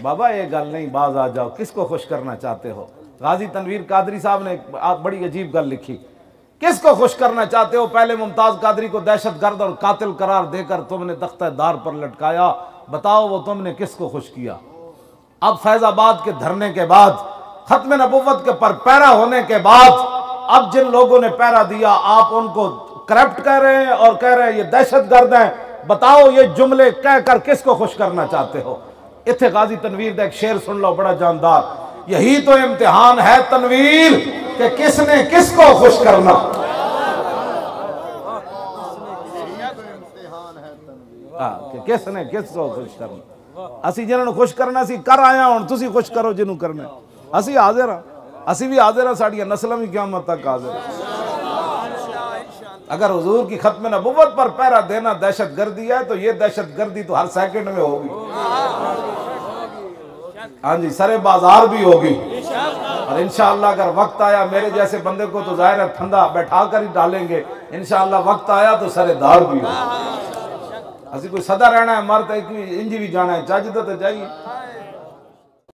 बाबा ये गल नहीं, बाज आ जाओ, किसको खुश करना चाहते हो? गाजी तनवीर कादरी साहब ने बड़ी अजीब गल लिखी, किसको खुश करना चाहते हो? पहले मुमताज कादरी को दहशतगर्द और कातिल करार देकर तुमने तख्ता दार पर लटकाया, बताओ वो तुमने किसको खुश किया? अब फैजाबाद के धरने के बाद, खत्म नबुव्वत के पर पैरा होने के बाद, अब जिन लोगों ने पैरा दिया आप उनको करप्ट कह रहे हैं और कह रहे हैं ये दहशतगर्द हैं। बताओ ये जुमले कहकर किसको खुश करना चाहते हो? इत्थे गाजी तनवीर का एक शेर सुन लो, बड़ा जानदार। यही तो इम्तिहान है तनवीर कि किसने किसको खुश करना। कि किसने किसको खुश करना। असी जिन्होंने खुश करना सी कर आया, हुण तुसी खुश करो जिन्हों करना। असी हाजिर हाँ, असी भी हाजिर हाँ, साड़ियां नस्लां भी क़यामत तक हाजिर हैं। अगर हुजूर की खत्म नबुव्वत पर पहरा देना दहशत गर्दी है तो ये दहशत गर्दी तो हर सेकंड में होगी। हाँ जी, सरे बाजार भी होगी। और इंशाअल्लाह अगर वक्त आया, मेरे जैसे बंदे को तो जाहिर है फंदा बैठा कर ही डालेंगे, इंशाअल्लाह वक्त आया तो सरे दार भी होगी। असी कोई सदा रहना है, मर तो इंज भी जाना है, चज तो जाइए।